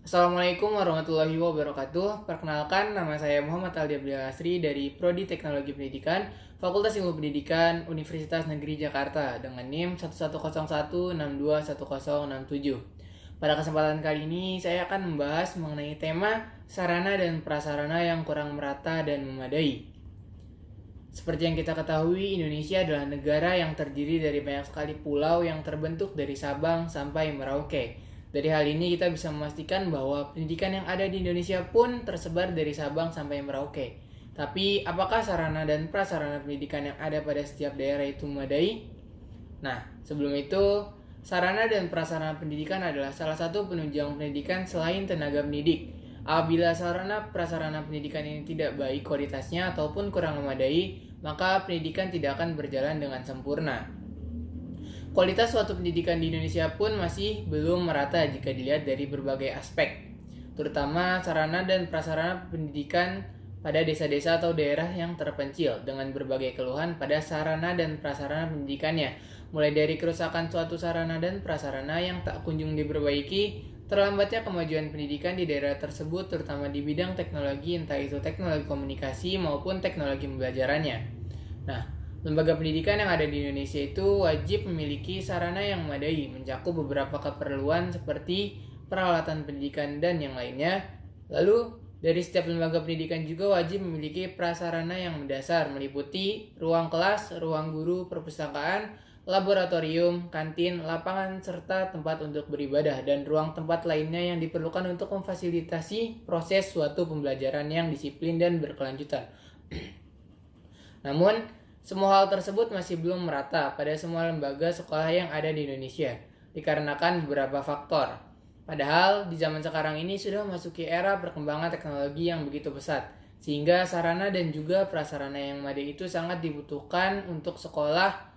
Assalamualaikum warahmatullahi wabarakatuh. Perkenalkan, nama saya Muhammad Aldi Abdil Asri dari Prodi Teknologi Pendidikan, Fakultas Ilmu Pendidikan, Universitas Negeri Jakarta dengan NIM 1101621067. Pada kesempatan kali ini, saya akan membahas mengenai tema sarana dan prasarana yang kurang merata dan memadai. Seperti yang kita ketahui, Indonesia adalah negara yang terdiri dari banyak sekali pulau yang terbentuk dari Sabang sampai Merauke. Dari hal ini kita bisa memastikan bahwa pendidikan yang ada di Indonesia pun tersebar dari Sabang sampai Merauke. Tapi apakah sarana dan prasarana pendidikan yang ada pada setiap daerah itu memadai? Nah, sebelum itu, sarana dan prasarana pendidikan adalah salah satu penunjang pendidikan selain tenaga pendidik. Apabila sarana prasarana pendidikan ini tidak baik kualitasnya ataupun kurang memadai, maka pendidikan tidak akan berjalan dengan sempurna. Kualitas suatu pendidikan di Indonesia pun masih belum merata jika dilihat dari berbagai aspek, terutama sarana dan prasarana pendidikan pada desa-desa atau daerah yang terpencil dengan berbagai keluhan pada sarana dan prasarana pendidikannya, mulai dari kerusakan suatu sarana dan prasarana yang tak kunjung diperbaiki, terlambatnya kemajuan pendidikan di daerah tersebut terutama di bidang teknologi, entah itu teknologi komunikasi maupun teknologi pembelajarannya. Nah, lembaga pendidikan yang ada di Indonesia itu wajib memiliki sarana yang memadai, mencakup beberapa keperluan seperti peralatan pendidikan dan yang lainnya. Lalu, dari setiap lembaga pendidikan juga wajib memiliki prasarana yang mendasar, meliputi ruang kelas, ruang guru, perpustakaan, laboratorium, kantin, lapangan, serta tempat untuk beribadah, dan ruang tempat lainnya yang diperlukan untuk memfasilitasi proses suatu pembelajaran yang disiplin dan berkelanjutan. Namun, semua hal tersebut masih belum merata pada semua lembaga sekolah yang ada di Indonesia, dikarenakan beberapa faktor. Padahal, di zaman sekarang ini sudah memasuki era perkembangan teknologi yang begitu pesat, sehingga sarana dan juga prasarana yang memadai itu sangat dibutuhkan untuk sekolah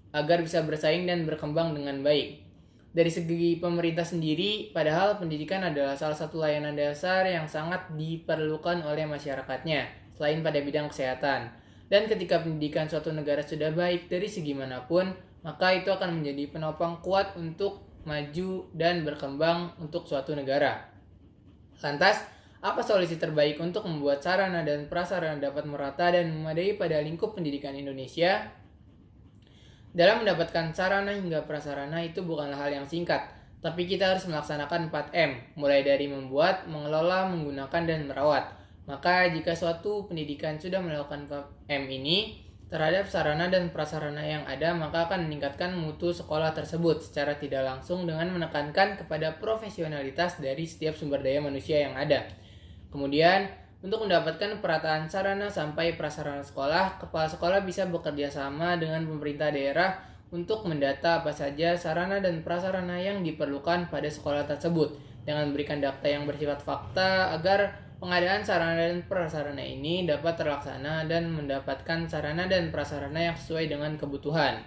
agar bisa bersaing dan berkembang dengan baik. Dari segi pemerintah sendiri, padahal pendidikan adalah salah satu layanan dasar yang sangat diperlukan oleh masyarakatnya, selain pada bidang kesehatan. Dan ketika pendidikan suatu negara sudah baik dari segi manapun, maka itu akan menjadi penopang kuat untuk maju dan berkembang untuk suatu negara. Lantas, apa solusi terbaik untuk membuat sarana dan prasarana dapat merata dan memadai pada lingkup pendidikan Indonesia? Dalam mendapatkan sarana hingga prasarana itu bukanlah hal yang singkat, tapi kita harus melaksanakan 4M, mulai dari membuat, mengelola, menggunakan, dan merawat. Maka jika suatu pendidikan sudah melakukan M ini terhadap sarana dan prasarana yang ada, maka akan meningkatkan mutu sekolah tersebut secara tidak langsung dengan menekankan kepada profesionalitas dari setiap sumber daya manusia yang ada. Kemudian, untuk mendapatkan perataan sarana sampai prasarana sekolah, kepala sekolah bisa bekerja sama dengan pemerintah daerah untuk mendata apa saja sarana dan prasarana yang diperlukan pada sekolah tersebut dengan memberikan data yang bersifat fakta agar pengadaan sarana dan prasarana ini dapat terlaksana dan mendapatkan sarana dan prasarana yang sesuai dengan kebutuhan.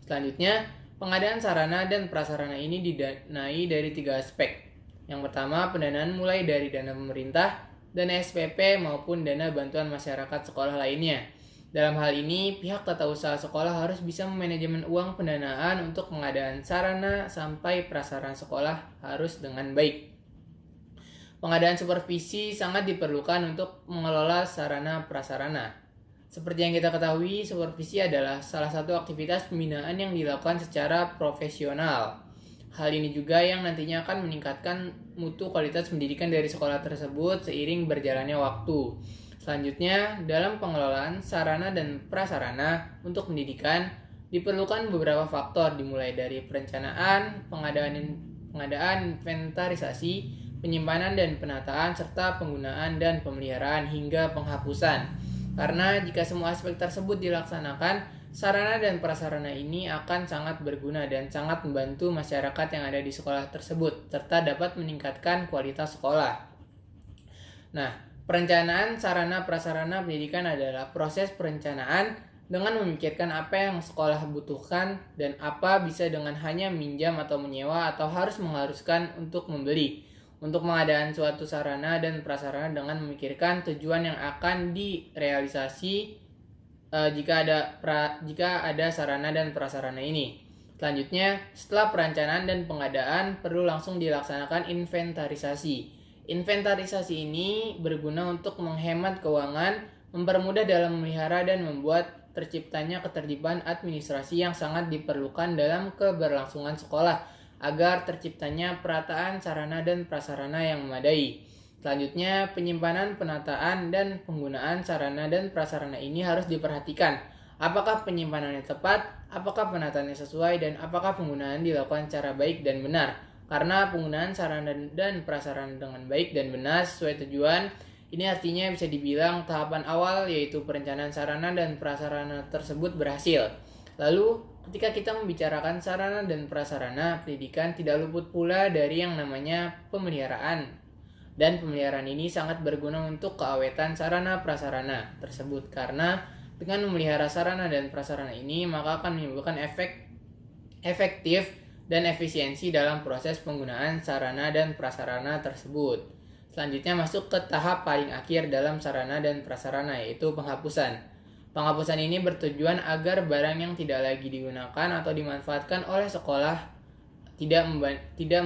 Selanjutnya, pengadaan sarana dan prasarana ini didanai dari 3 aspek. Yang pertama, pendanaan mulai dari dana pemerintah, dana SPP maupun dana bantuan masyarakat sekolah lainnya. Dalam hal ini, pihak tata usaha sekolah harus bisa memanajemen uang pendanaan untuk pengadaan sarana sampai prasarana sekolah harus dengan baik. Pengadaan supervisi sangat diperlukan untuk mengelola sarana prasarana. Seperti yang kita ketahui, supervisi adalah salah satu aktivitas pembinaan yang dilakukan secara profesional. Hal ini juga yang nantinya akan meningkatkan mutu kualitas pendidikan dari sekolah tersebut seiring berjalannya waktu. Selanjutnya, dalam pengelolaan sarana dan prasarana untuk pendidikan, diperlukan beberapa faktor dimulai dari perencanaan, pengadaan inventarisasi, penyimpanan dan penataan, serta penggunaan dan pemeliharaan hingga penghapusan. Karena jika semua aspek tersebut dilaksanakan, sarana dan prasarana ini akan sangat berguna dan sangat membantu masyarakat yang ada di sekolah tersebut, serta dapat meningkatkan kualitas sekolah. Nah, perencanaan sarana prasarana pendidikan adalah proses perencanaan dengan memikirkan apa yang sekolah butuhkan dan apa bisa dengan hanya minjam atau menyewa atau harus mengharuskan untuk membeli. Untuk pengadaan suatu sarana dan prasarana dengan memikirkan tujuan yang akan direalisasi jika ada sarana dan prasarana ini. Selanjutnya, setelah perencanaan dan pengadaan, perlu langsung dilaksanakan inventarisasi. Inventarisasi ini berguna untuk menghemat keuangan, mempermudah dalam memelihara, dan membuat terciptanya ketertiban administrasi yang sangat diperlukan dalam keberlangsungan sekolah, agar terciptanya perataan sarana dan prasarana yang memadai. Selanjutnya, penyimpanan, penataan, dan penggunaan sarana dan prasarana ini harus diperhatikan. Apakah penyimpanannya tepat, apakah penataannya sesuai, dan apakah penggunaan dilakukan secara baik dan benar. Karena penggunaan sarana dan prasarana dengan baik dan benar sesuai tujuan, ini artinya bisa dibilang tahapan awal yaitu perencanaan sarana dan prasarana tersebut berhasil. Lalu, ketika kita membicarakan sarana dan prasarana pendidikan, tidak luput pula dari yang namanya pemeliharaan. Dan pemeliharaan ini sangat berguna untuk keawetan sarana prasarana tersebut, karena dengan memelihara sarana dan prasarana ini, maka akan menimbulkan efektif dan efisiensi dalam proses penggunaan sarana dan prasarana tersebut. Selanjutnya masuk ke tahap paling akhir dalam sarana dan prasarana, yaitu penghapusan. Penghapusan ini bertujuan agar barang yang tidak lagi digunakan atau dimanfaatkan oleh sekolah tidak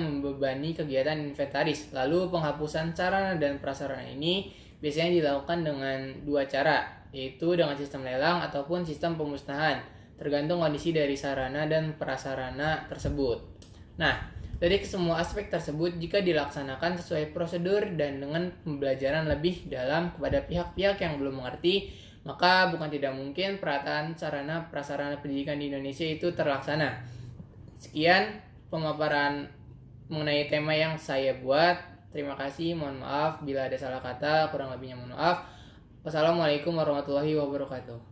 membebani kegiatan inventaris. Lalu penghapusan sarana dan prasarana ini biasanya dilakukan dengan dua cara, yaitu dengan sistem lelang ataupun sistem pemusnahan, tergantung kondisi dari sarana dan prasarana tersebut. Nah, dari semua aspek tersebut, jika dilaksanakan sesuai prosedur dan dengan pembelajaran lebih dalam kepada pihak-pihak yang belum mengerti, maka bukan tidak mungkin perataan sarana prasarana pendidikan di Indonesia itu terlaksana. Sekian pemaparan mengenai tema yang saya buat. Terima kasih, mohon maaf bila ada salah kata, kurang lebihnya mohon maaf. Wassalamualaikum warahmatullahi wabarakatuh.